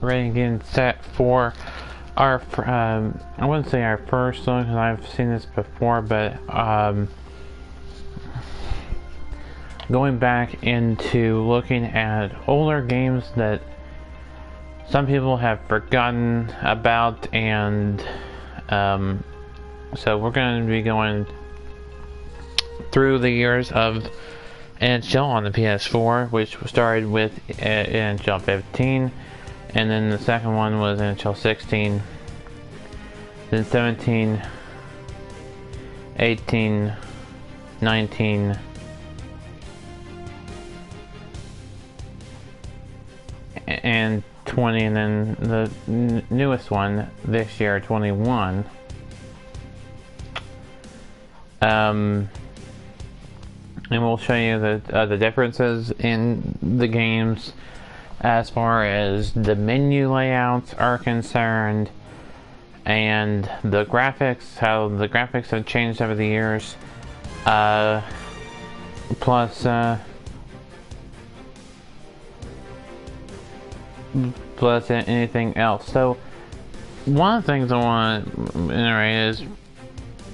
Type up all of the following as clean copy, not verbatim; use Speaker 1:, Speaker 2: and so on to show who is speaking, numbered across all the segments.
Speaker 1: ready and getting set for our, I wouldn't say our first look because I've seen this before, but going back into looking at older games that some people have forgotten about, and so we're going to be going through the years of NHL on the PS4, which started with NHL 15, and then the second one was NHL 16, then 17, 18, 19, and 20, and then the newest one this year, 21. And we'll show you the differences in the games as far as the menu layouts are concerned, and the graphics, how the graphics have changed over the years, plus anything else. So one of the things I want to iterate is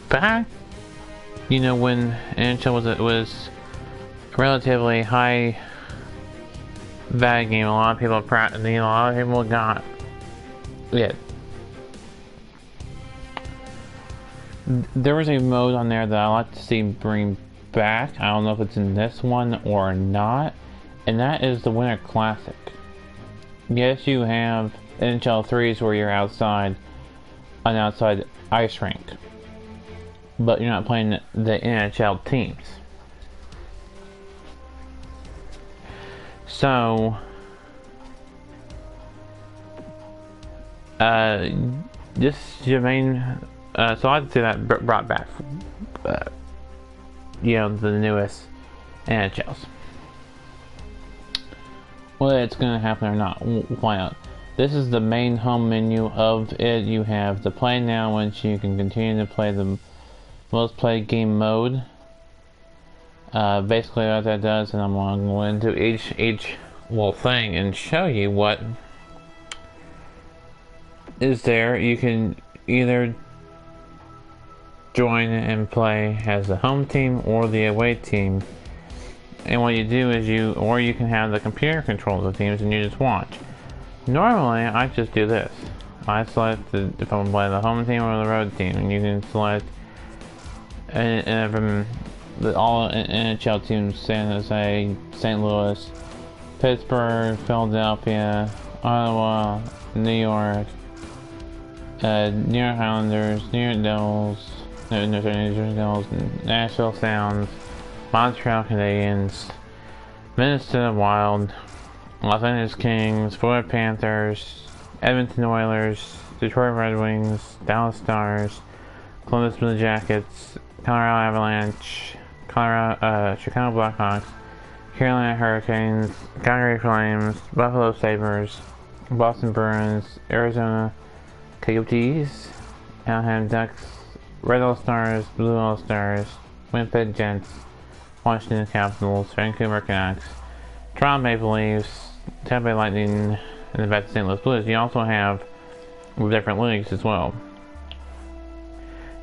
Speaker 1: back, you know, when NHL was a relatively high value game, a lot of people got it. There was a mode on there that I like to see bring back. I don't know if it's in this one or not, and that is the Winter Classic. Yes, you have NHL 3s where you're outside, an outside ice rink, but you're not playing the NHL teams. So, this Jermaine, so I'd say that brought back, you know, the newest NHLs. Whether it's going to happen or not, we'll find out. This is the main home menu of it. You have the play now, which you can continue to play the most played game mode. Basically what that does, and I'm going to go into each little thing and show you what is there. You can either join and play as the home team or the away team, and what you do is you can have the computer control the teams and you just watch. Normally I just do this. I select if I'm playing the home team or the road team, and you can select from all NHL teams: San Jose, St. Louis, Pittsburgh, Philadelphia, Ottawa, New York, New York Islanders, New York Devils, New Jersey Devils, Nashville Sounds, Montreal Canadiens, Minnesota Wild, Los Angeles Kings, Florida Panthers, Edmonton Oilers, Detroit Red Wings, Dallas Stars, Columbus Blue Jackets, Colorado Avalanche, Chicago Blackhawks, Carolina Hurricanes, Calgary Flames, Buffalo Sabres, Boston Bruins, Arizona Coyotes, Anaheim Ducks, Red All-Stars, Blue All-Stars, Winnipeg Jets, Washington Capitals, Vancouver Canucks, Toronto Maple Leafs, Tampa Bay Lightning, and the St. Louis Blues. You also have different leagues as well.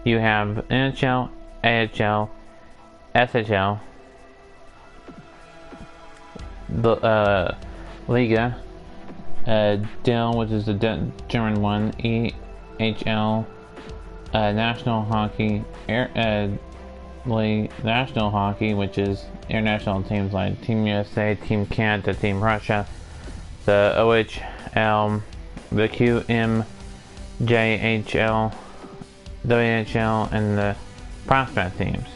Speaker 1: You have NHL, AHL, SHL, the Liga, DEL, which is the German one, EHL, National Hockey, National Hockey, which is international teams like Team USA, Team Canada, Team Russia, the OHL, the QMJHL, WHL, and the prospect teams.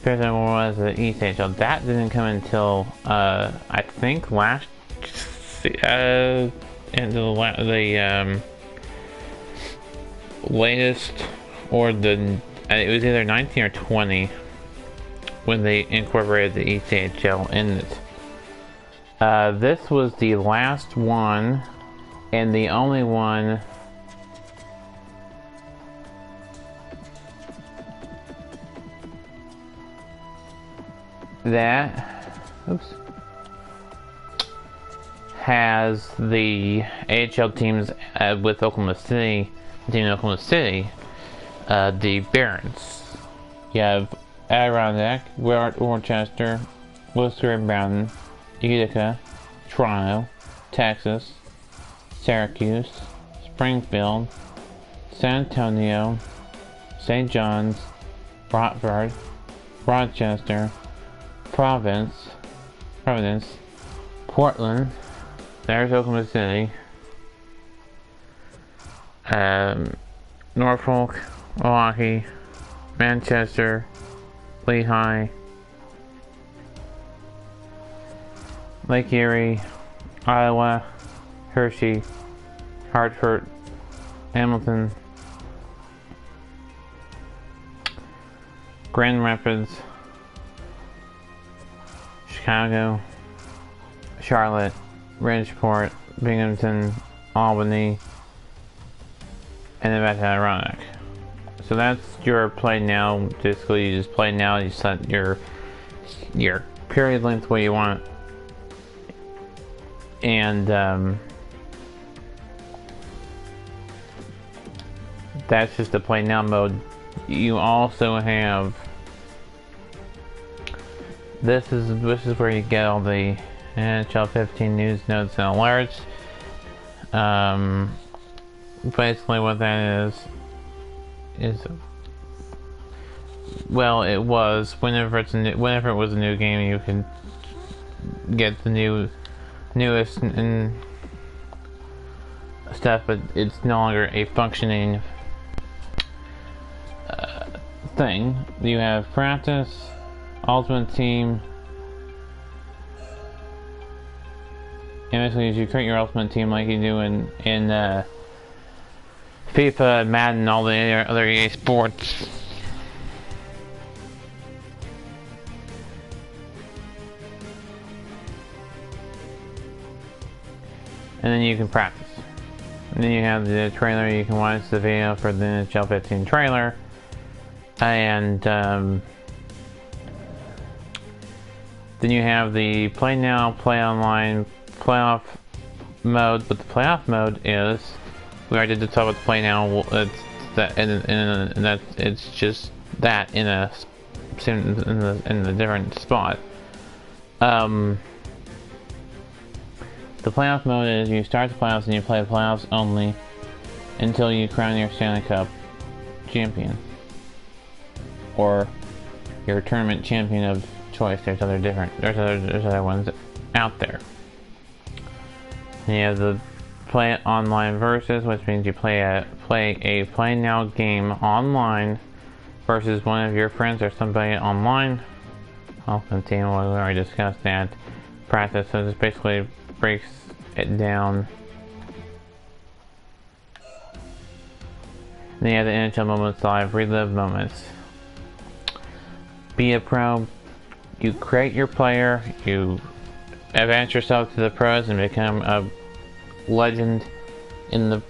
Speaker 1: First one was the ECHL. That didn't come until I think last into the latest, or the it was either 19 or 20 when they incorporated the ECHL in it. This was the last one and the only one that has the AHL teams with Oklahoma City, the Barons. You have Adirondack, Worcester, Worcester Mountain, Utica, Toronto, Texas, Syracuse, Springfield, San Antonio, St. John's, Rockford, Rochester, Providence, Portland, there's Oklahoma City, Norfolk, Milwaukee, Manchester, Lehigh, Lake Erie, Iowa, Hershey, Hartford, Hamilton, Grand Rapids, Chicago, Charlotte, Bridgeport, Binghamton, Albany, and then back to Adirondack. So that's your play now. Basically, you just play now. You set your period length where you want, and that's just the play now mode. You also have this is where you get all the NHL 15 news, notes, and alerts. Basically, what that is well, it was whenever it was a new game, you could get the newest and stuff, but it's no longer a functioning thing. You have practice, ultimate team, and basically as you create your ultimate team like you do in FIFA, Madden, all the other EA sports. And then you can practice. And then you have the trailer, you can watch the video for the NHL 15 trailer. And then you have the play now, play online, playoff mode. But the playoff mode is, we already did talk about the play now. It's that, and that it's just that in a different spot. The playoff mode is you start the playoffs and you play the playoffs only until you crown your Stanley Cup champion or your tournament champion of choice. There's other ones out there. And you have the play it online versus, which means you play a play now game online versus one of your friends or somebody online. Ultimate team, we already discussed that. Practice, so this basically breaks it down. Then you have the NHL Moments Live, relive moments. Be a pro. You create your player, you advance yourself to the pros and become a legend in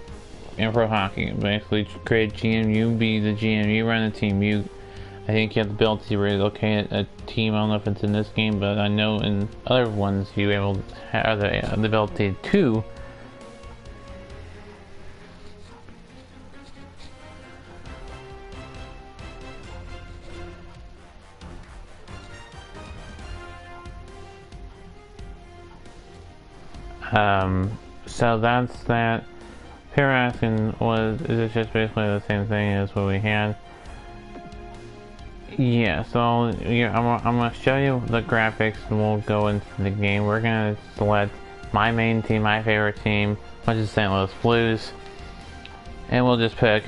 Speaker 1: pro hockey. Basically create GM, you be the GM, you run the team, I think you have the ability to relocate a team. I don't know if it's in this game, but I know in other ones you have the ability to so that's that. Peer asking is it just basically the same thing as what we had? Yeah, so I'm gonna show you the graphics and we'll go into the game. We're gonna select my main team, my favorite team, which is St. Louis Blues, and we'll just pick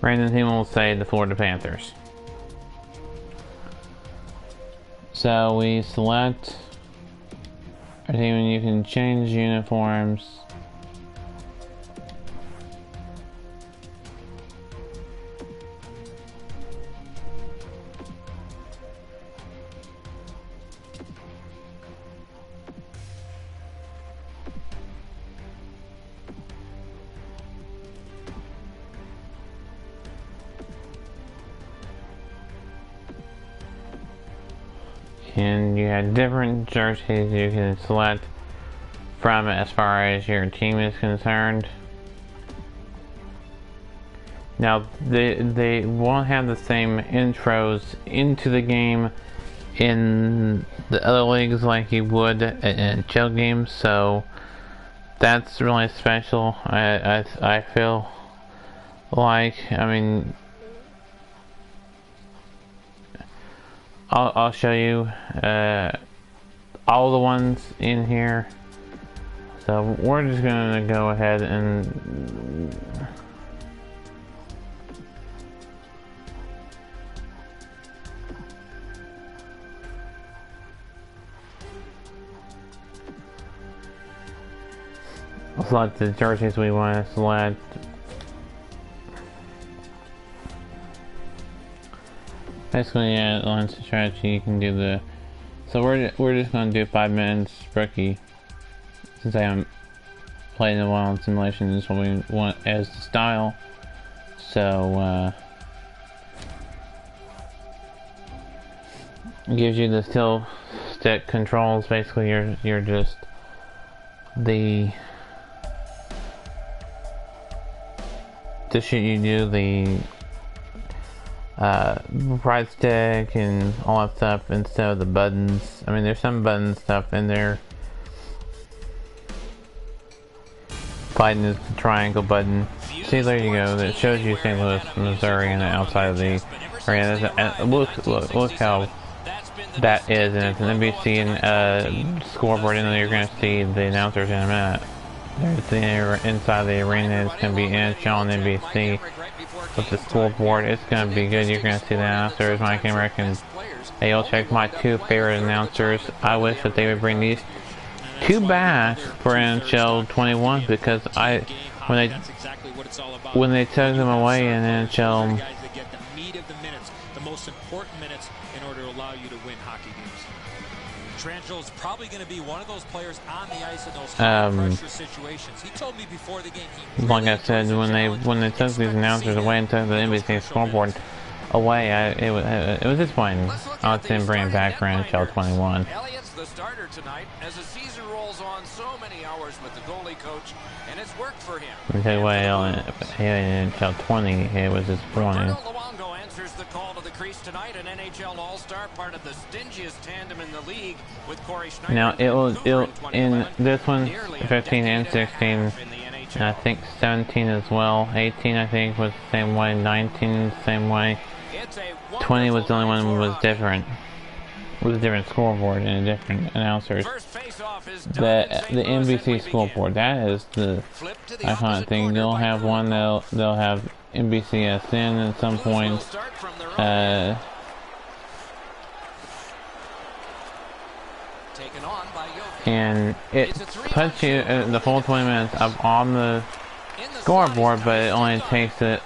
Speaker 1: random team. Will say the Florida Panthers. So we select our team and you can change uniforms. And you have different jerseys you can select from as far as your team is concerned. Now they won't have the same intros into the game in the other leagues like you would in NHL games, so that's really special. I feel like, I mean, I'll show you all the ones in here. So we're just gonna go ahead and select the jerseys we want to select. Basically, yeah, lines of strategy, you can do the... So we're just going to do 5 minutes rookie. Since I haven't played in a while in simulation, this is what we want as the style. So, it gives you the still stick controls. Basically, you're just the shit you do, the right stick and all that stuff instead of the buttons. I mean, there's some button stuff in there. Fighting is the triangle button. See, there you go. That shows you St. Louis, Missouri, and the outside of the area. Look how that is, and it's an NBC and scoreboard. And you're going to see the announcers in a minute. There's the inside the arena. It's going to be NHL and NBC with the scoreboard. It's going to be good. You're going to see the announcers. Mike Emmerich and you'll check my 2 favorite announcers. I wish that they would bring these 2 back for NHL 21 because when they took them away in NHL,
Speaker 2: the most important minutes in order to allow you to win hockey games. Trangel's probably going to be one of those players on the ice in those high pressure situations. He told me before the game.
Speaker 1: Like I said, when they took these announcers away and took the NBC scoreboard away, it was disappointing. I would say bring it back for NHL 21.
Speaker 3: Elliott's the starter tonight as the season rolls on. So many hours with the goalie coach, and it's worked for him.
Speaker 1: Let me tell you what, in NHL 20, it was disappointing.
Speaker 3: Answers the call to the crease tonight, an NHL All-Star, part of the stingiest tandem in the league with Corey Schneider.
Speaker 1: Now it'll in this one, 15 and 16, and I think 17 as well. 18 I think was the same way. 19 the same way. 20 was the only one that was different. With a different scoreboard and a different announcers. The NBC scoreboard, that is the iconic thing. They'll have one. They'll have NBCSN at some point. And it puts you the full 20 minutes up on the scoreboard, but it only takes it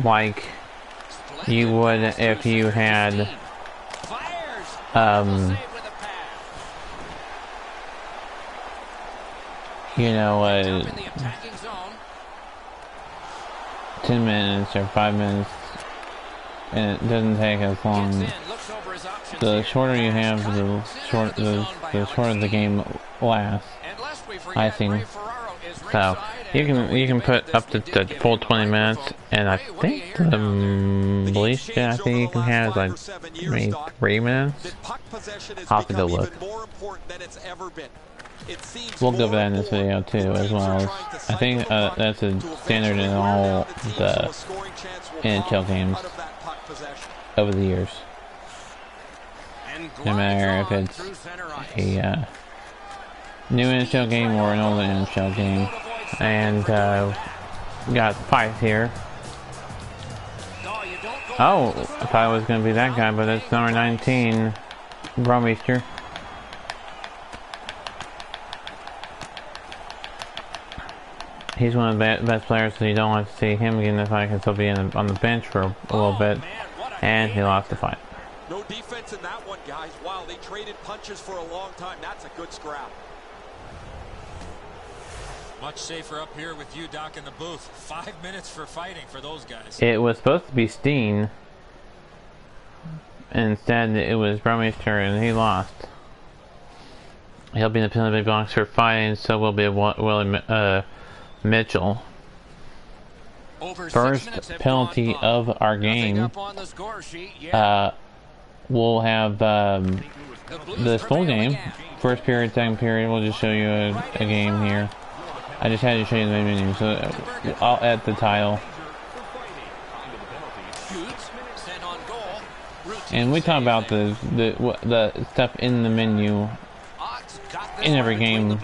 Speaker 1: like you would if you had you know, 10 minutes or 5 minutes, and it doesn't take as long. The shorter you have, the shorter the game lasts, I think. So you can put up to the full 20 minutes, and I think the least I think you can have is like maybe 3 minutes. I'll have to go look. We'll go over that in this video too, as well as I think that's a standard in all the NHL games over the years. No matter if it's a new NHL game or an old NHL game. And we got fights here. Oh, I thought it was going to be that guy, but it's number 19, Bromeister. He's one of the best players, so you don't want to see him again if I can still be on the bench for a little bit. And he lost the fight.
Speaker 4: No defense in that one, guys. Wow, they traded punches for a long time. That's a good scrap.
Speaker 2: Much safer up here with you, Doc, in the booth. 5 minutes for fighting for those guys.
Speaker 1: It was supposed to be Steen. Instead, it was Bromy's turn, and he lost. He'll be in the penalty box for fighting, so will be Willie Mitchell. First penalty of our game. We'll have this full game. First period, second period. We'll just show you a game here. I just had to show you the menu, so I'll add the title. And we talk about the stuff in the menu in every game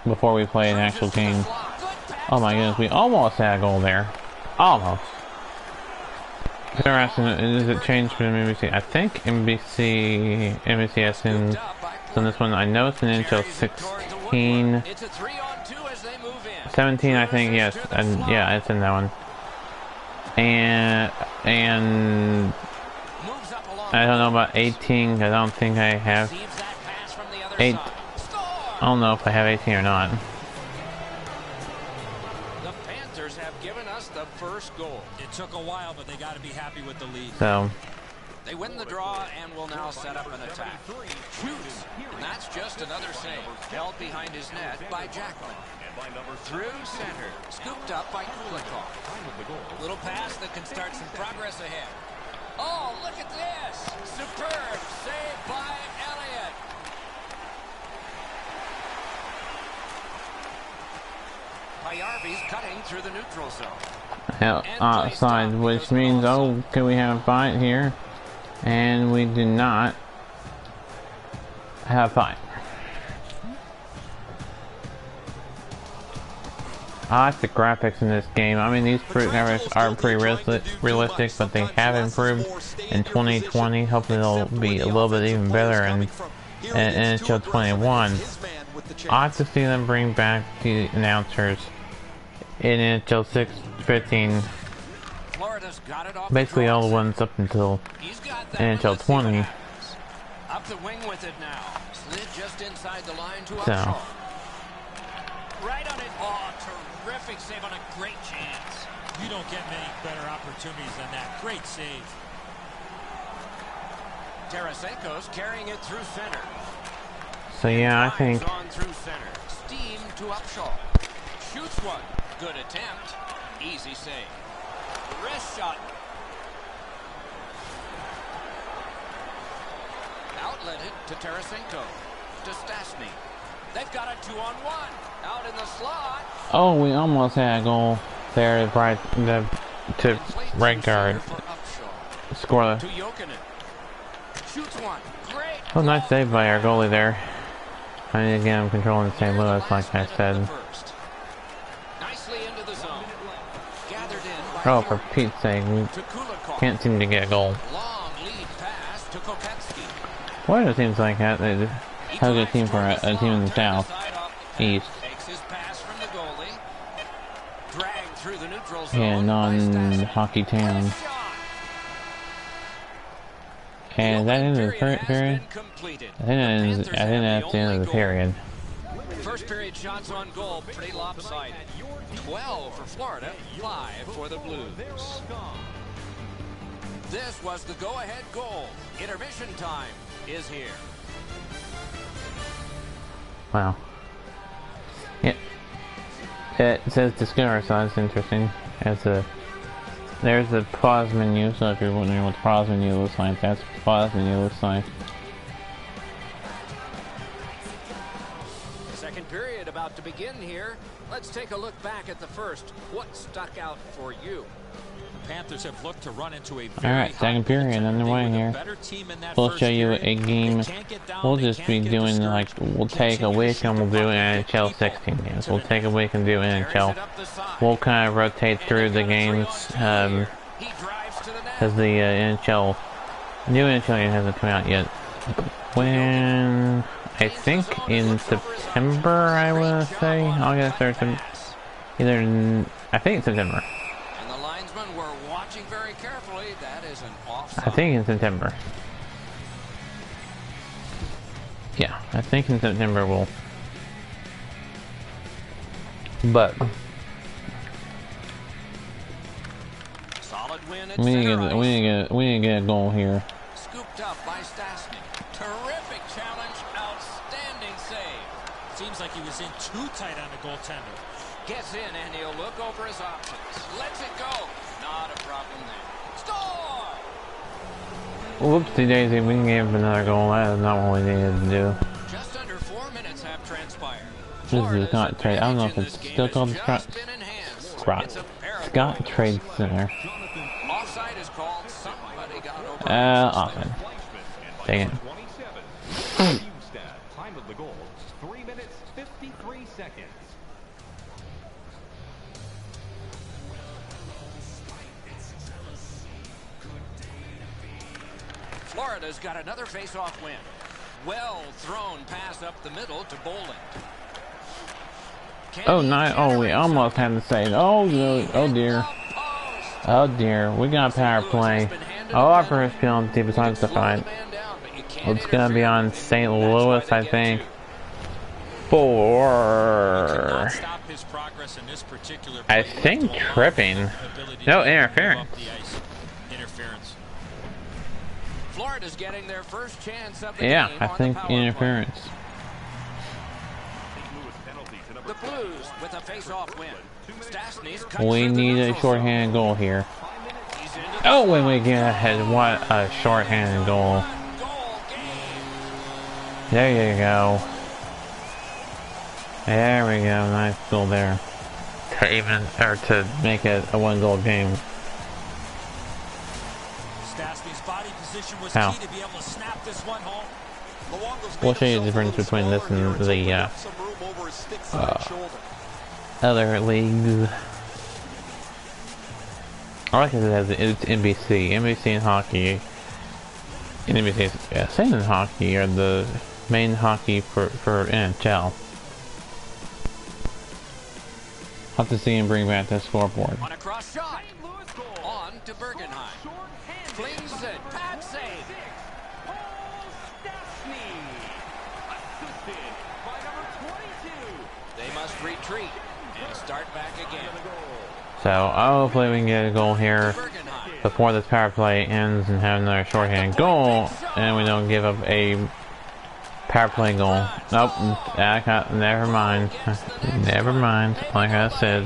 Speaker 1: before we play an actual game. Oh my goodness, we almost had a goal there. Almost. They're asking, is it changed from NBC? I think NBC has in this one. I know it's in NHL 16. 17, I think, yes. And yeah, it's in that one. And I don't know about 18. I don't think I have 8. I don't know if I have 18 or not.
Speaker 3: The Panthers have given us the first goal.
Speaker 2: It took a while, but they got to be happy with the lead.
Speaker 1: So
Speaker 3: they win the draw and will now set up an attack. Shoots, and that's just another save. Held behind his net by Jacklin. Through center, scooped up by Kulikov. Little pass that can start some progress ahead. Oh, look at this! Superb save by Elliott. Payarvi's cutting through the neutral zone.
Speaker 1: Outside, which means, oh, can we have a fight here? And we do not have a fight. I like the graphics in this game. I mean, these graphics are pretty realistic, but they have improved in 2020. Hopefully they'll be a little bit even better in NHL 21. I like to see them bring back the announcers in NHL 15. Basically all the ones up until NHL 20.
Speaker 3: Up the wing with it now. Slid just inside the line to
Speaker 1: So.
Speaker 3: Right on it. Oh, terrific save on a great chance.
Speaker 2: You don't get many better opportunities than that. Great save.
Speaker 3: Tarasenko's carrying it through center.
Speaker 1: So yeah, I think
Speaker 3: on through center. Steam to Upshaw. Shoots one. Good attempt. Easy save. Wrist shot. Outlet it to Tarasenko. To Stastny. They've got a 2-on-1. Out in the slot.
Speaker 1: oh, we almost had a goal there to right guard. Score the.
Speaker 3: Shoots one. Great.
Speaker 1: Oh, nice save by our goalie there. I mean, again, I'm controlling St. Louis, like I said.
Speaker 3: Nicely into the zone. Gathered in by
Speaker 1: Oh, for Pete's sake, we can't seem to get a goal.
Speaker 3: long lead pass to Koketsky.
Speaker 1: Why do it seems like that? They have a good team for a team in the South, East.
Speaker 3: Takes his pass from the goalie. Dragged through the neutral zone.
Speaker 1: Yeah, non-hockey town. And is that in the period? I think that's the end of the period.
Speaker 3: First period shots on goal, pretty lopsided. 12 for Florida, 5 for the Blues. This was the go-ahead goal. Intermission time is here.
Speaker 1: Wow. Yeah. It says discover, so that's interesting. There's the pause menu, so if you're wondering what the pause menu looks like, that's what the pause menu looks like.
Speaker 3: Second period about to begin here. Let's take a look back at the first. What stuck out for you?
Speaker 2: The Panthers have looked to run into a
Speaker 1: Alright, second period underway here. We'll show you a game. We'll just be doing, like, we'll take a week and we'll do NHL 16 games. We'll take a week and do NHL. We'll kind of rotate through the games, because the new NHL game hasn't come out yet. When, I think in September, I want to say, August or either, I think September.
Speaker 3: And the linesmen were watching very carefully. That is an offside.
Speaker 1: I think in September. Yeah, I think in September we'll. But
Speaker 3: solid win at
Speaker 1: we need to get a goal here.
Speaker 3: scooped up by Stastny. Terrific challenge, outstanding save.
Speaker 2: Seems like he was in too tight on the goaltender.
Speaker 3: Gets in and he'll look over his options. Lets it go. Not a problem there. Score!
Speaker 1: Whoopsie daisy, we can give another goal. That is not what we needed to do.
Speaker 3: Just under 4 minutes have transpired.
Speaker 1: This is not trade. I don't know if it's still called Scott Trade Center.
Speaker 3: Offside is called. Somebody got over.
Speaker 1: Offside. Dang it.
Speaker 5: Time of the goal, 3 minutes 53 seconds.
Speaker 3: Florida's got another face-off win. Well thrown pass up the middle to Bowling.
Speaker 1: Oh, nine. Oh, we almost had to say it. Oh, no. Oh, dear. Oh, dear. We got power play. Oh, our first penalty besides the fight. It's going to be on St. Louis, I think. 4. I think tripping. No, interference.
Speaker 3: Florida's getting their first chance of the
Speaker 1: Yeah,
Speaker 3: game
Speaker 1: I think interference.
Speaker 3: The Blues with a face-off win.
Speaker 1: We need a shorthanded goal here. Oh, when we get ahead, what a shorthanded goal. There you go. There we go, nice goal there. To make it a 1-goal game.
Speaker 2: Stastny's body position was
Speaker 1: How?
Speaker 2: key to be able to snap this one home.
Speaker 1: We'll show you the difference between this and the other leagues. I like it as it's NBC. NBC and hockey. NBC and hockey are the main hockey for NHL. Have to see him bring back the scoreboard.
Speaker 3: On a cross shot. On to Bergenheim. Flings it. Pad save. They must retreat and start back again.
Speaker 1: So hopefully we can get a goal here before this power play ends and have another shorthand goal, and we don't give up a power play goal. Nope, never mind. Never mind. Like I said.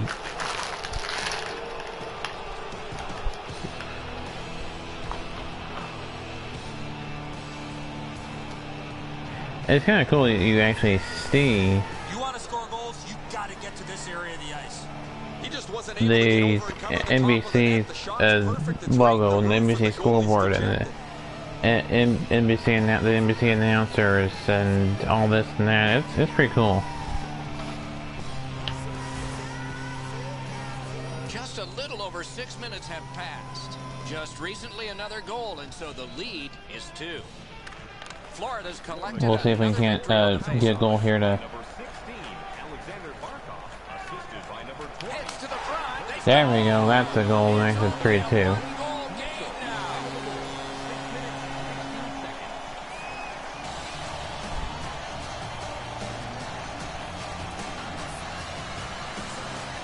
Speaker 1: It's kind of cool that you actually see
Speaker 2: You want to score goals, you got to get to this area of the ice.
Speaker 4: He just wasn't able to
Speaker 1: the
Speaker 4: get over and come to the top of the net. The shot was perfect. It's
Speaker 1: logo
Speaker 4: right
Speaker 1: and the
Speaker 4: there for
Speaker 1: NBC
Speaker 4: the
Speaker 1: scoreboard
Speaker 4: goalies
Speaker 1: and the NBC announcers and all this and that. It's pretty cool.
Speaker 3: Just a little over 6 minutes have passed. Just recently another goal, and so the lead is 2. Florida's collected.
Speaker 1: We'll see if we can't get a goal here to. There we go. That's a goal. Makes it 3-2.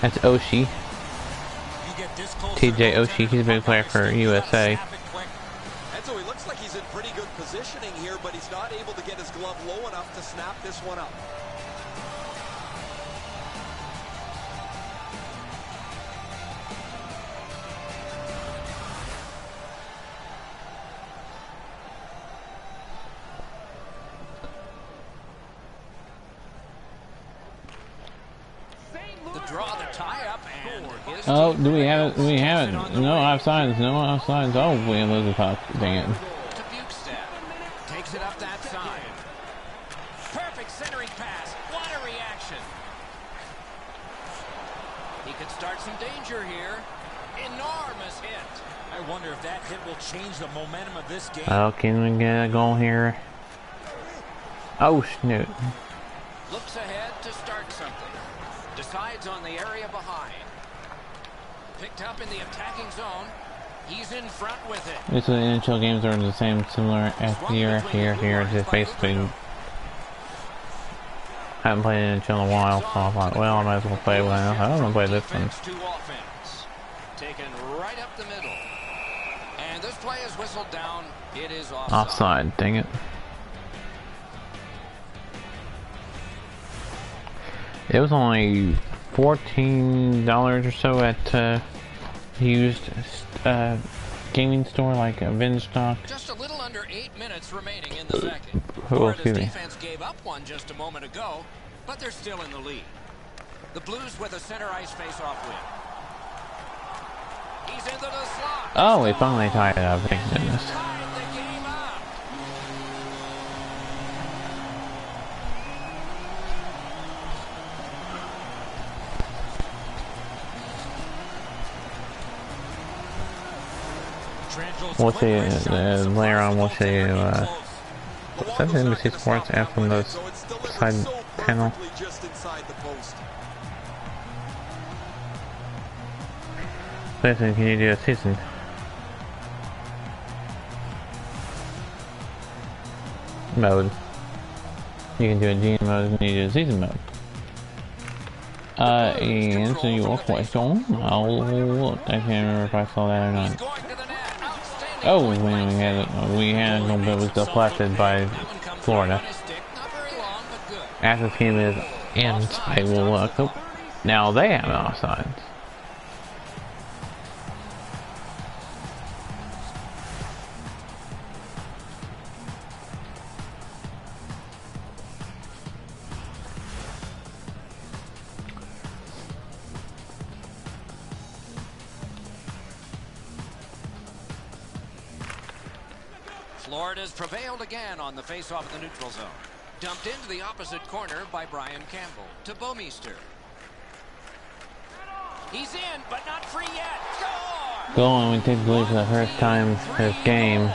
Speaker 1: That's Oshie. TJ Oshie. He's a big player for USA.
Speaker 4: And so he looks like he's in pretty good positioning here, but he's not able to get his glove low enough to snap this one up.
Speaker 3: The draw, the tie-up, and
Speaker 1: Oh, do we have it? Do we have it? No offsides. No offsides. Oh, we lose the puck. Dang it.
Speaker 3: to Bukestad. Takes it up that side. Perfect centering pass. What a reaction. He could start some danger here. Enormous hit.
Speaker 2: I wonder if that hit will change the momentum of this game.
Speaker 1: Oh, can we get a goal here? Oh, snoot.
Speaker 3: Looks ahead to start something. Decides on the area behind. Picked up in the attacking zone. He's in front with it.
Speaker 1: Basically, the NHL games are the same, similar here. Just basically, I haven't played NHL in a while, so I thought, well, I might as well play one. I don't want to play this one.
Speaker 3: Taken right up the middle. And This play is whistled down. It is offside.
Speaker 1: Offside, dang it. It was only $14 or so at used gaming store like a vintage stock.
Speaker 3: Just a little under 8 minutes remaining in the second.
Speaker 1: Oh,
Speaker 3: Florida's
Speaker 1: excuse me.
Speaker 3: defense gave up one just a moment ago, but they're still in the lead. The Blues with a center ice face-off win. He's into the slot.
Speaker 1: Oh, we finally tied it up, thank goodness.
Speaker 3: Tied the game up.
Speaker 1: We'll see later on. We'll see what's that NBC Sports app from the side panel. Listen, can you do a season? Mode. You can do a GM mode and you do a season mode. Answer your question. I'll look. I can't remember if I saw that or not. Oh, we had a little bit was deflected by Florida. As the team is inside, will look. Oh, now they have offsides.
Speaker 3: Florida's prevailed again on the face-off of the neutral zone. Dumped into the opposite corner by Brian Campbell to Bouwmeester. He's in, but not free yet. Score!
Speaker 1: Goal, and we take the lead for the first time this game.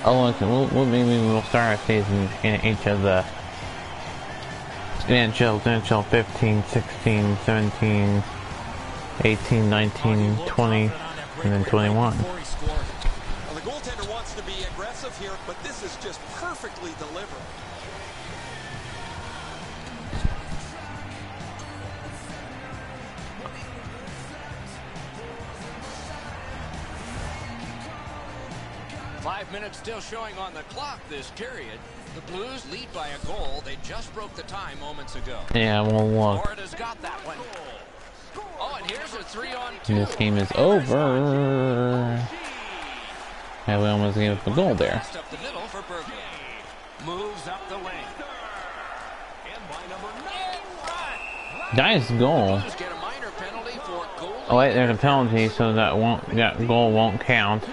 Speaker 1: Oh, look, maybe we'll start our season in each of the NHL 15, 16, 17, 18, 19, 20, and then 21.
Speaker 4: The goaltender wants to be aggressive here, but this is just perfectly delivered.
Speaker 3: Five minutes still showing on the clock this period. The Blues lead by a goal. They just broke the tie moments ago.
Speaker 1: Yeah, well, look.
Speaker 3: Florida's got that one. Oh, and here's a 3-on-2.
Speaker 1: This game is over. And we almost gave up a goal there.
Speaker 3: Up the middle for Berglund. Moves up the wing.
Speaker 1: Nice goal.
Speaker 3: Blues get a minor penalty for goal.
Speaker 1: Oh wait, there's a penalty, so that goal won't count.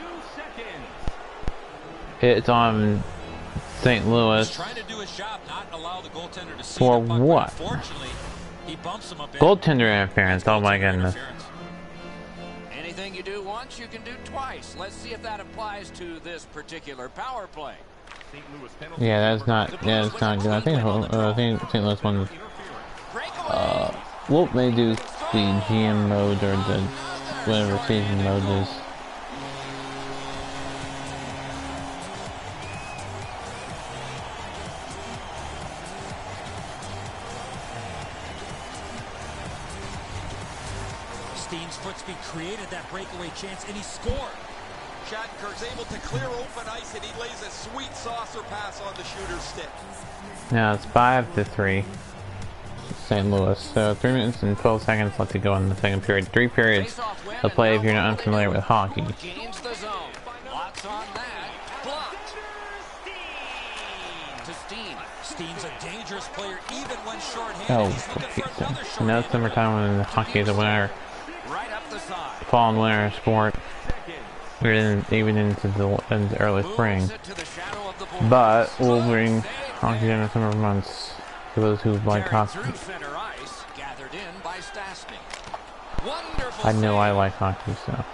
Speaker 1: It's on St. Louis.
Speaker 2: Trying to do his job, not allow the goaltender to see
Speaker 1: For
Speaker 2: the puck,
Speaker 1: what?
Speaker 2: Unfortunately, he bumps him a bit.
Speaker 1: Goaltender interference. Oh my goodness.
Speaker 3: Anything you do once, you can do twice. Let's see if that applies to this particular power play.
Speaker 1: Yeah, that's not good. I think St. Louis won. What may do the GM mode or the whatever season mode is.
Speaker 2: Steen's Footsby created that breakaway chance, and he scored.
Speaker 4: Shattenkirk's able to clear open ice, and he lays a sweet saucer pass on the shooter's stick.
Speaker 1: Now it's 5-3. St. Louis. So 3 minutes and 12 seconds left to go in the second period. 3 periods of play if you're not unfamiliar with hockey.
Speaker 3: Gains the zone. Lots on that. Blocked. To Steen.
Speaker 2: Steen's a dangerous player, even when short-handed.
Speaker 1: Oh,
Speaker 2: He's looking for another short.
Speaker 1: now it's summertime when hockey is a winner.
Speaker 3: Right up the side.
Speaker 1: Fall and winter sport. We're even into the early spring.
Speaker 3: Moves it to the shadow of the boards.
Speaker 1: But we'll bring hockey in the summer months for those who like
Speaker 3: Carried
Speaker 1: hockey.
Speaker 3: through center ice. Gathered in by Stastny. Wonderful
Speaker 1: I know I
Speaker 3: save.
Speaker 1: like hockey, so.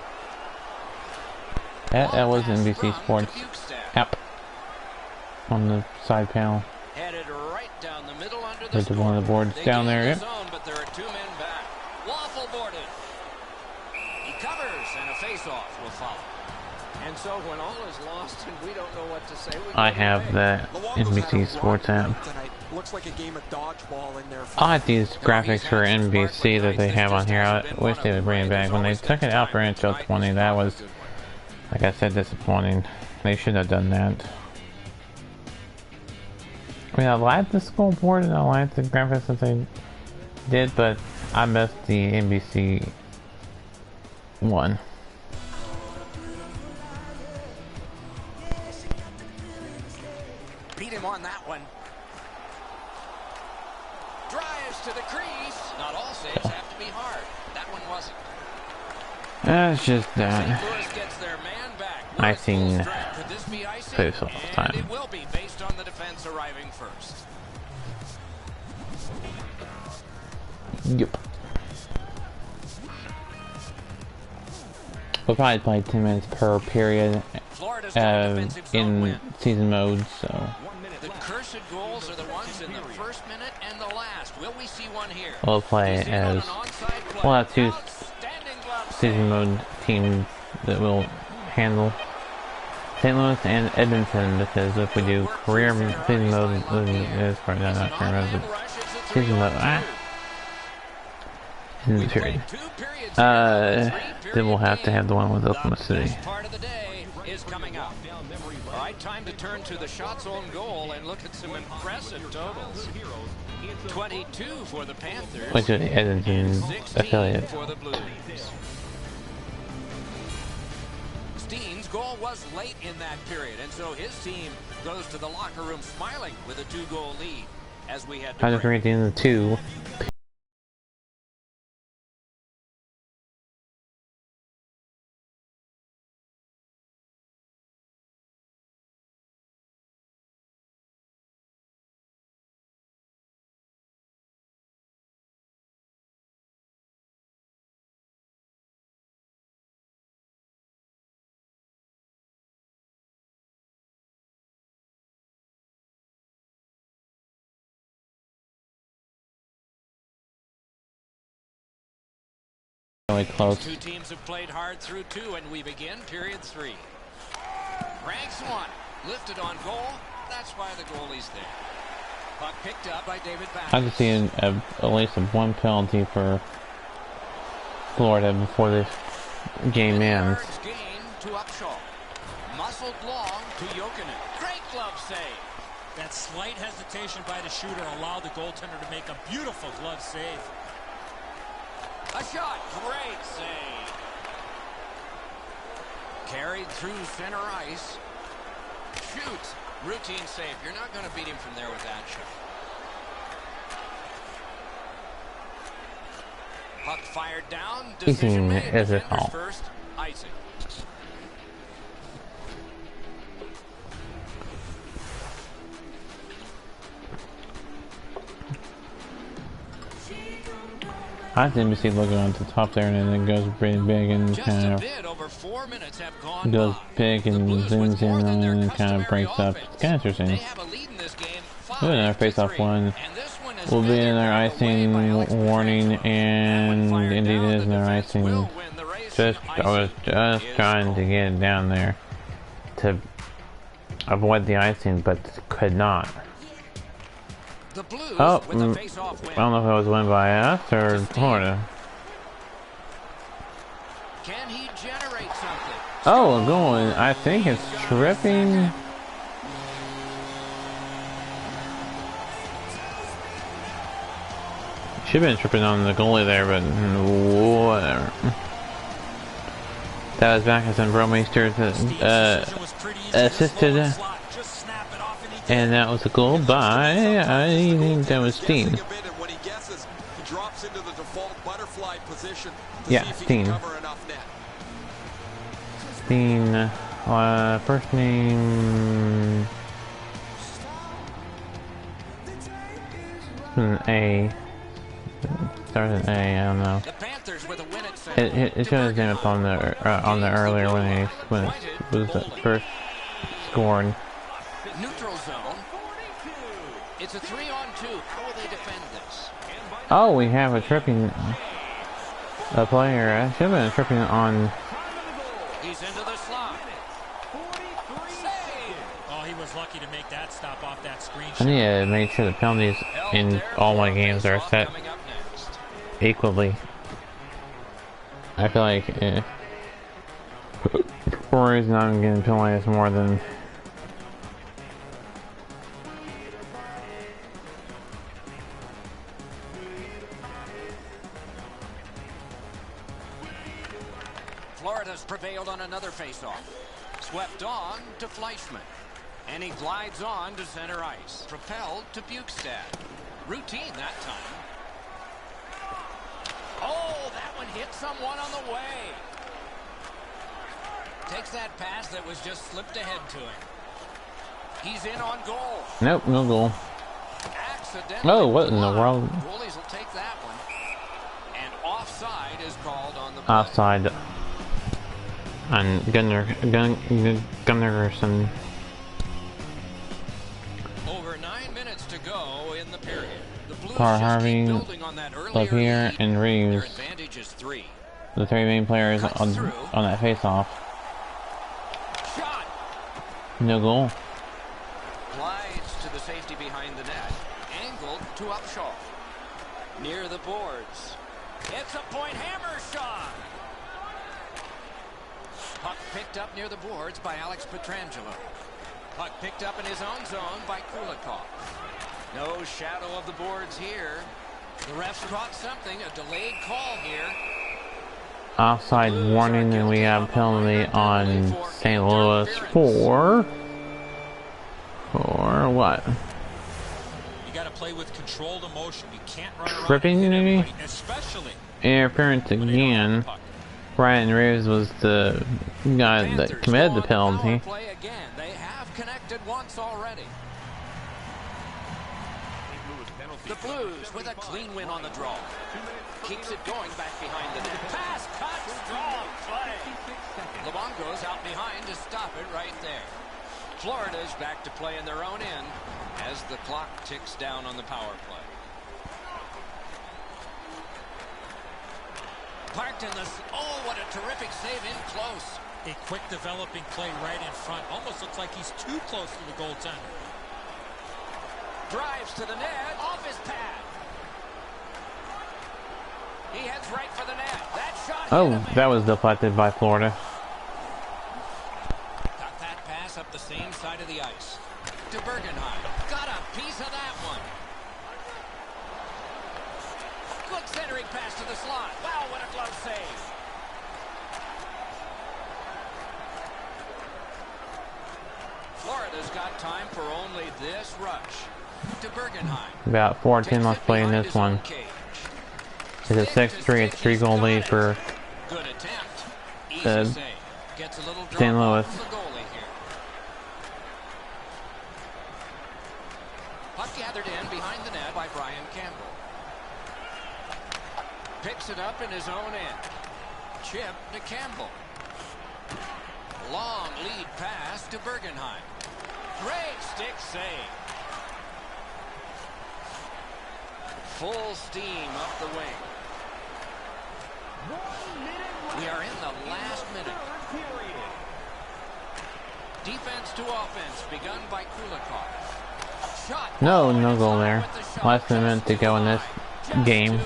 Speaker 1: That was NBC Sports app on the side panel.
Speaker 3: Headed right down the middle under the
Speaker 1: There's one of the boards
Speaker 3: They
Speaker 1: down
Speaker 3: gain
Speaker 1: there,
Speaker 3: the
Speaker 1: yep.
Speaker 3: zone, but there are 2 men back. Waffle boarded. He covers, and a face-off will follow. And so when all is lost and we don't know what to say,
Speaker 1: I have the NBC Sports app.
Speaker 4: Looks like a game of dodgeball in there.
Speaker 1: I like these graphics for NBC that they have on here. I wish they would bring it back. When they took it out for NHL 20, that was, like I said, disappointing. They should have done that. I mean, I liked the scoreboard and I liked the graphics that they did, but I missed the NBC one.
Speaker 3: Beat him on that one. Drives to the crease. Not all saves have to be hard. That one wasn't.
Speaker 1: That's just that.
Speaker 3: St. Louis gets their man back.
Speaker 1: Icing
Speaker 3: Could this be icing?
Speaker 1: face off
Speaker 3: And
Speaker 1: time.
Speaker 3: it will be based on the defense arriving first.
Speaker 1: Yep. We'll probably play 10 minutes per period in season mode, so.
Speaker 3: The cursed goals are the ones in the first minute and the last. Will we see one here?
Speaker 1: We'll play as, we'll have two season mode teams that will handle St. Louis and Edmonton, because if we do career season mode, it's probably not career mode, but season mode, in the period. Then we'll have to have the one with Oklahoma City.
Speaker 3: Part of the day is coming up. All right, time to turn to the shots on goal and look at some impressive totals. 22 for the Panthers.
Speaker 1: Which is the Edmonton affiliate.
Speaker 3: For the Blues. Steen's goal was late in that period, and so his team goes to the locker room smiling with a 2-goal lead as we had to break.
Speaker 1: At the end of the 2. Really close.
Speaker 3: Two teams have played hard through 2, and we begin period 3. Ranks one, lifted on goal. That's why the goalie's there. Puck picked up by David Backes.
Speaker 1: I could see at least one penalty for Florida before this game ends.
Speaker 3: Gain to Upshaw. Muscled long to Jokinen. Great glove save.
Speaker 2: That slight hesitation by the shooter allowed the goaltender to make a beautiful glove save.
Speaker 3: A shot. Great save. Carried through center ice. Shoots. Routine save. You're not going to beat him from there with that shot. Puck fired down. Decision made.
Speaker 1: Is it all?
Speaker 3: First, icing.
Speaker 1: I have the NBC logo on the top there, and then it goes pretty big and kind of goes big and zooms in on it and kind of breaks up. It's kind of interesting. Ooh, another face-off one. Will be another icing warning, and indeed it is another icing. I was just trying to get it down there to avoid the icing, but could not. Oh, I don't know if it was won by us or Florida.
Speaker 3: Can he generate something?
Speaker 1: Oh, going. I think it's tripping. Should have been tripping on the goalie there, but whatever. That was Backes and Bromeister assisted. And that was a goal by, I think that was Steen. Yeah, Steen. Steen, first name, an A. Started an A, I don't know. It showed his name up on the earlier when it was first scored.
Speaker 3: Neutral zone. It's a 3-on-2. How will they defend this?
Speaker 1: Oh, we have a tripping player. I should have been tripping on.
Speaker 3: He's into the slot.
Speaker 2: was lucky to make that stop off that screen
Speaker 1: I
Speaker 2: shot.
Speaker 1: need to make sure the penalties in all my games are set equally. I feel like for a reason I'm getting penalized more than
Speaker 3: Florida's prevailed on another faceoff. Swept on to Fleischman. And he glides on to center ice. Propelled to Bukestad. Routine that time. Oh, that one hit someone on the way. Takes that pass that was just slipped ahead to him. He's in on goal.
Speaker 1: nope, no goal.
Speaker 3: Accidentally.
Speaker 1: Oh, what in the world?
Speaker 3: Goalies will take that one. And offside is called on the play.
Speaker 1: Offside on Gunnarsson.
Speaker 3: Over 9 minutes to go in the period. The Blues
Speaker 1: Par
Speaker 3: just
Speaker 1: Harvey,
Speaker 3: keep building on that earlier
Speaker 1: Lapierre,
Speaker 3: lead.
Speaker 1: and
Speaker 3: Their
Speaker 1: Reeves,
Speaker 3: advantage is 3.
Speaker 1: the three main players on that face-off.
Speaker 3: Shot.
Speaker 1: No goal.
Speaker 3: Glides to the safety behind the net. Angled to Upshaw. Near the boards. It's a point hammer shot. Puck picked up near the boards by Alex Pietrangelo. Puck picked up in his own zone by Kulikov. No shadow of the boards here. The refs caught something, a delayed call here.
Speaker 1: Offside warning, and we have penalty on St. Louis for what?
Speaker 2: You got to play with controlled emotion. You can't run around
Speaker 1: Tripping,
Speaker 2: and hit
Speaker 1: maybe?
Speaker 2: everybody, especially
Speaker 1: Interference
Speaker 2: when they don't have
Speaker 1: again.
Speaker 2: the puck.
Speaker 1: Ryan Reeves was the guy that
Speaker 3: Panthers
Speaker 1: committed the
Speaker 3: go on
Speaker 1: penalty.
Speaker 3: power play again. They have connected once already. The Blues with a clean win on the draw. Keeps it going back behind the net. Pass cut, strong play. Luongo's out behind to stop it right there. Florida's back to play in their own end as the clock ticks down on the power play. Parked in the... Oh, what a terrific save in close.
Speaker 2: A quick developing play right in front. Almost looks like he's too close to the goaltender.
Speaker 3: Drives to the net, off his pad. He heads right for the net. That shot hit
Speaker 1: Oh,
Speaker 3: him.
Speaker 1: that was deflected by Florida.
Speaker 3: Got that pass up the same side of the ice. To Bergenheim. Got a piece of that one. Good centering pass to the slot. Wow, what a glove save. Florida's got time for only this rush. To Bergenheim.
Speaker 1: About 14 left play in this one. It's a 6-3, it's 3-goal lead for
Speaker 3: Good attempt. Easy
Speaker 1: the
Speaker 3: save. Gets a little
Speaker 1: St.
Speaker 3: drop
Speaker 1: Louis.
Speaker 3: off the goalie here. Puck gathered in behind the net by Brian Campbell. Picks it up in his own end. Chip to Campbell. Long lead pass to Bergenheim. Great stick save. Full steam up the wing. We are in the last minute. Defense to offense begun by Kulikov. Shot.
Speaker 1: no goal there. Less than a minute to go in this game.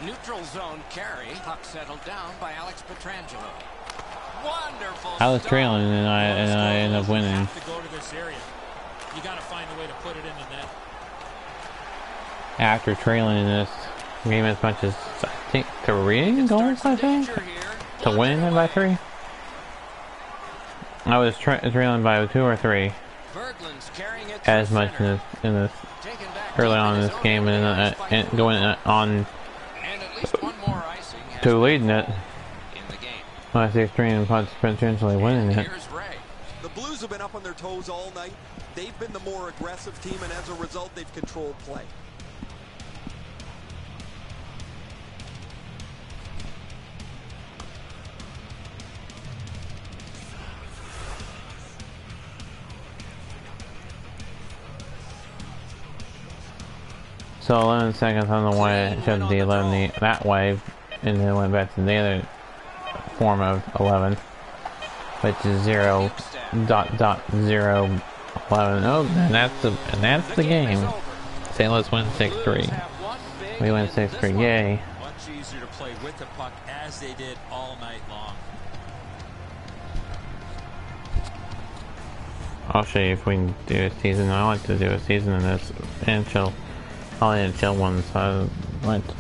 Speaker 3: Neutral zone carry. Puck settled down by Alex Pietrangelo. Wonderful.
Speaker 1: I was
Speaker 3: stop.
Speaker 1: trailing and I ended up winning.
Speaker 2: You have to go to this area. You got to find a way to put it in the net.
Speaker 1: After trailing in this game as much as I think 3 goals, I think, to win it by 3. I was trailing by 2 or 3
Speaker 3: Berglund's carrying it
Speaker 1: as
Speaker 3: through
Speaker 1: much
Speaker 3: center.
Speaker 1: in this
Speaker 3: Taken back
Speaker 1: early
Speaker 3: deep
Speaker 1: on in
Speaker 3: his
Speaker 1: this
Speaker 3: own
Speaker 1: game,
Speaker 3: end
Speaker 1: and
Speaker 3: by
Speaker 1: going
Speaker 3: Kulikov.
Speaker 1: on
Speaker 3: And at least one more icing has
Speaker 1: to
Speaker 3: been
Speaker 1: leading it.
Speaker 3: in the game.
Speaker 1: I see 3 and potentially winning it.
Speaker 3: Here's Ray.
Speaker 4: The Blues have been up on their toes all night. They've been the more aggressive team, and as a result, they've controlled play.
Speaker 1: So 11 seconds on the way, it showed the 11 that way, and then went back to the other form of 11. which is 0.011. Oh, and that's the game. St. Louis wins 6-3. We win 6-3. Yay!
Speaker 2: Much easier to play with the puck as they did all night long.
Speaker 1: I'll show you if we can do a season. I like to do a season in this NHL. All the NHL ones. I like to.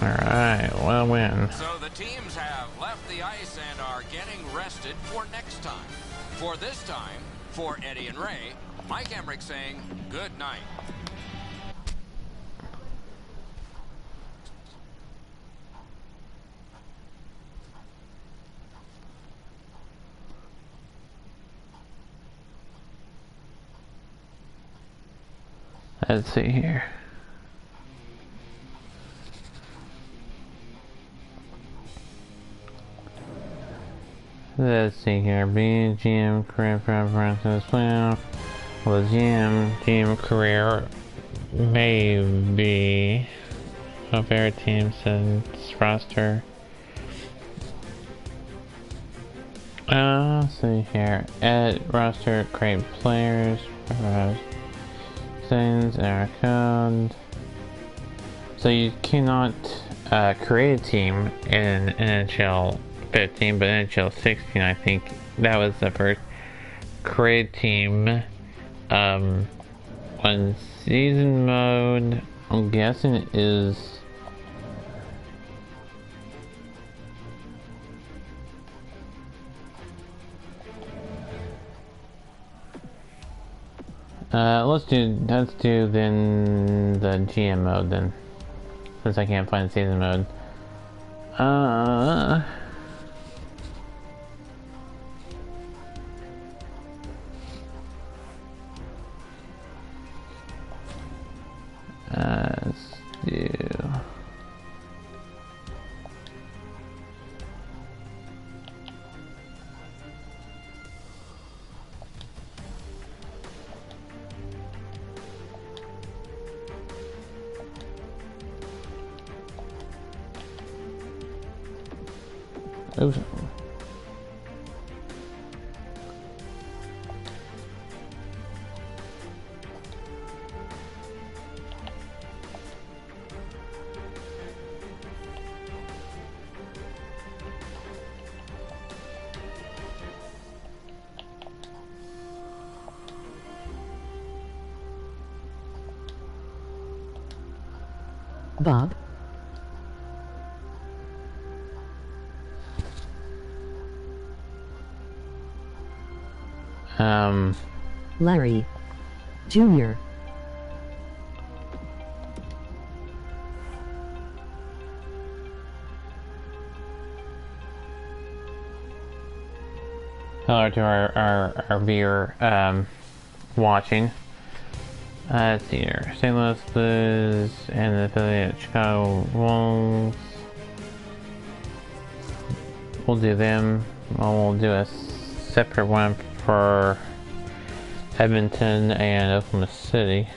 Speaker 1: Alright, what a win.
Speaker 3: So the teams have left the ice and are getting rested for next time. For this time, for Eddie and Ray, Mike Emmerich saying good night.
Speaker 1: Let's see here. Let's see here. Being GM career preferences. Well, GM career maybe a fair team since roster. Let's see here. Edit roster, create players, things, our code. So you cannot create a team in NHL 15, but NHL 16, I think that was the first create team. On season mode, I'm guessing it is let's do then the GM mode then, since I can't find season mode. Let's do. Oops.
Speaker 6: Bob? Larry Jr.
Speaker 1: Hello to our viewer watching. Let's see here. St. Louis Blues and the affiliate Chicago Wolves. We'll do them. We'll do a separate one for Edmonton and Oklahoma City.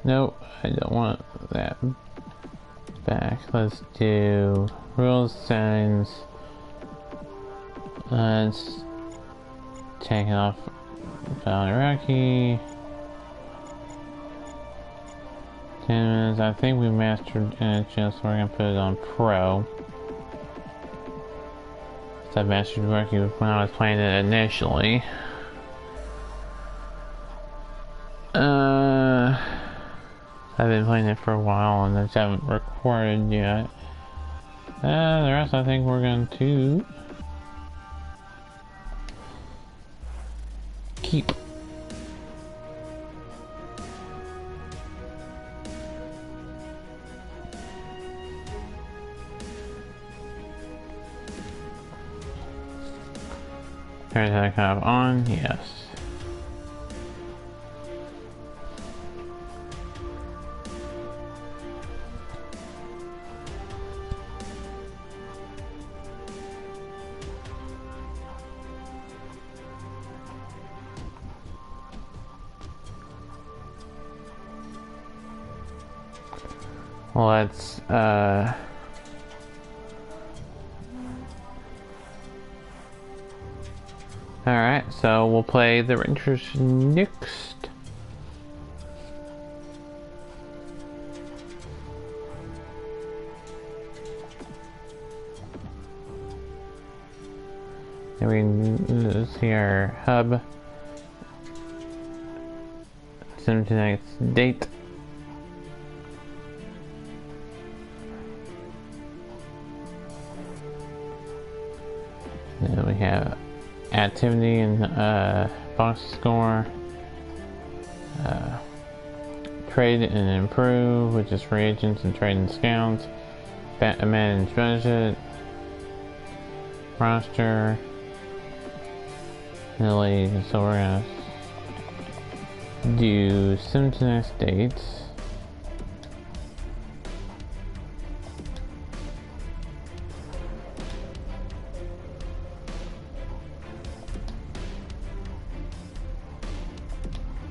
Speaker 1: Nope, I don't want that back. Let's do rules, settings. Let's take off Iraqi. 10 minutes. I think we mastered NHL, so we're gonna put it on Pro. So I mastered Iraqi when I was playing it initially. I've been playing it for a while and I just haven't recorded yet. The rest I think we're going to keep. Turn that kind of on, yes. let's alright, so we'll play the Rangers next. And we can see our hub. Send tonight's date. And we have activity and box score, trade and improve, which is free agents and trade and discounts, manage budget, roster, and the league. So we're gonna do Simpsons dates.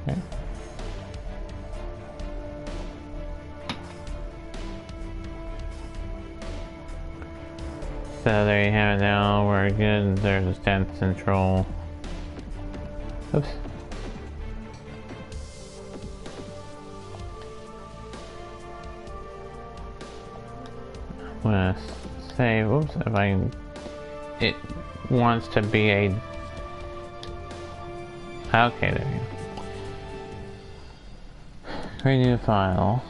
Speaker 1: Okay. So there you have it now, we're good. There's a stats central. Oops. I'm gonna say, oops, if it wants to be a, okay, there you go. Create new file.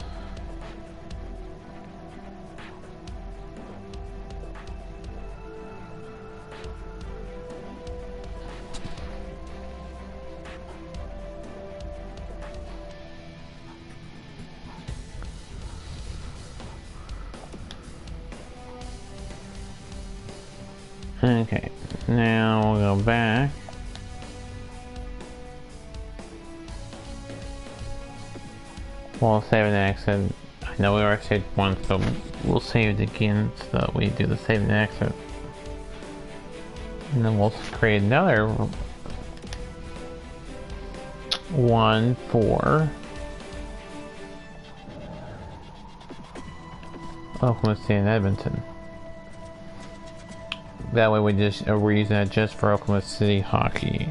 Speaker 1: Okay, now we'll go back. We'll save and exit. I know we already saved once, but we'll save it again so that we do the save and exit. And then we'll create another one for Oklahoma City and Edmonton. That way we just we're using that just for Oklahoma City hockey.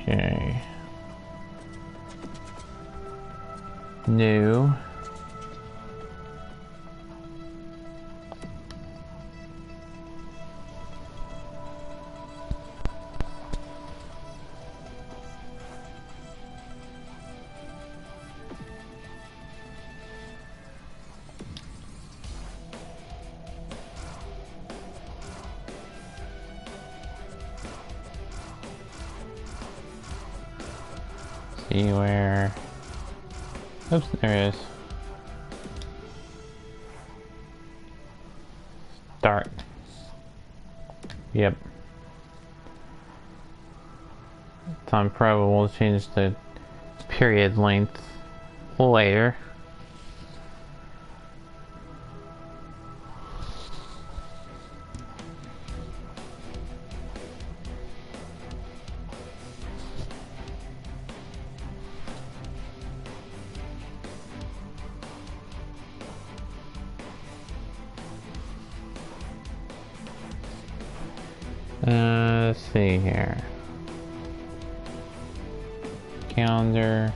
Speaker 1: Okay. New. See where, oops, there it is. Start. Yep. Time probably will change the period length later. Let's see here. Calendar.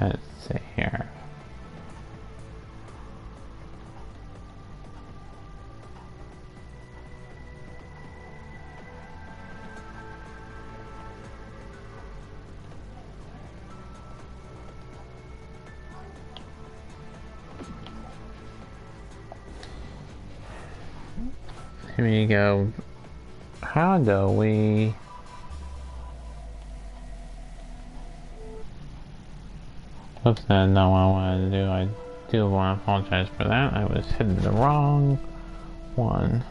Speaker 1: Let's see here. Here we go. How do we... Oops, that's not what I wanted to do. I do want to apologize for that. I was hitting the wrong one.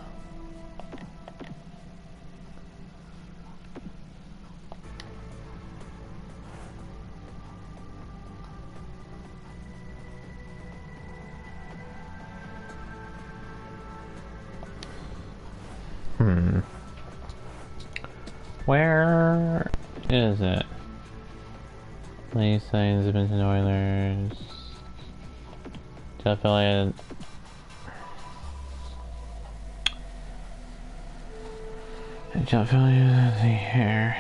Speaker 1: Where is it? League signs, Edmonton Oilers. Affiliated. Affiliated here.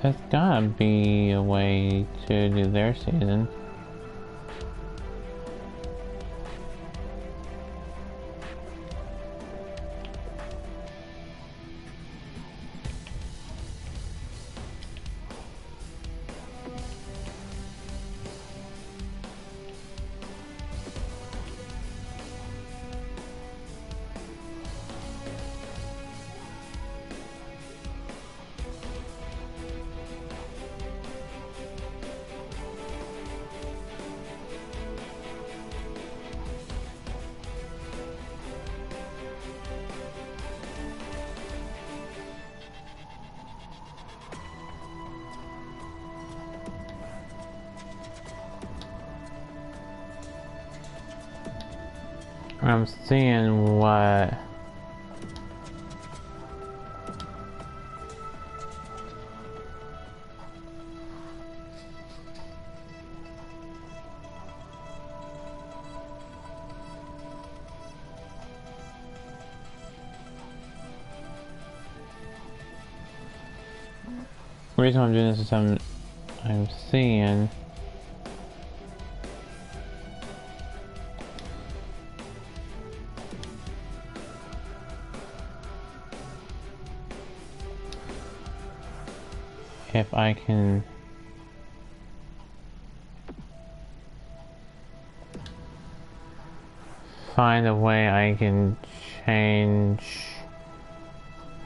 Speaker 1: There's gotta be a way to do their season. I'm seeing what the reason why I'm doing this is I'm seeing if I can find a way I can change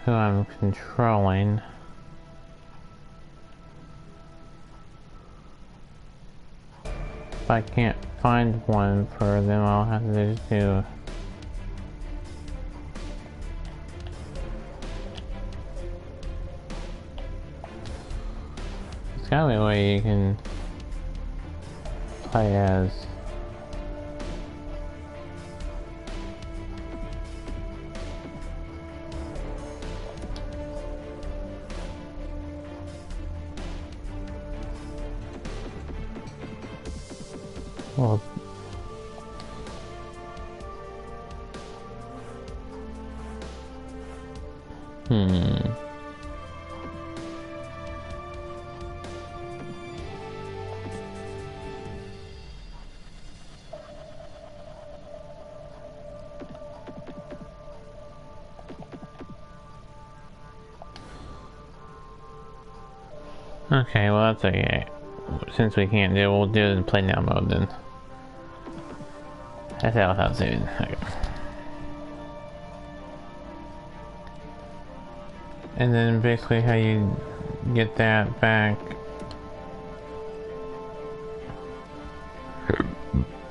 Speaker 1: who I'm controlling. If I can't find one for them, I'll have to do it's gotta be a way you can play as well. Okay, well that's okay. Since we can't do it, we'll do it in play now mode then. That's how without saving. Okay. And then basically how you get that back.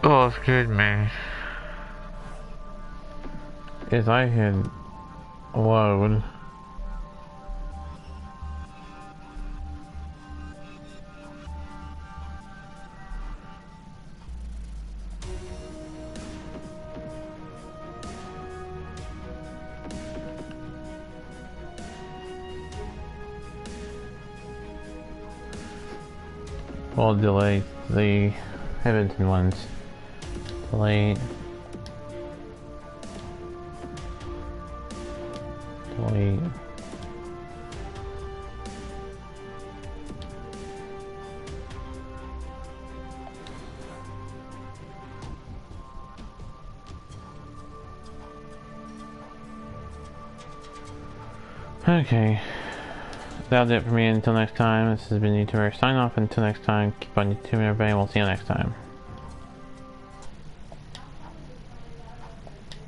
Speaker 1: Oh, excuse me. Is I hit load. We'll delete the Edmonton ones. Delete. Delete. Okay. That's it for me until next time. This has been YouTuber. Sign off until next time. Keep on YouTube, everybody. We'll see you next time.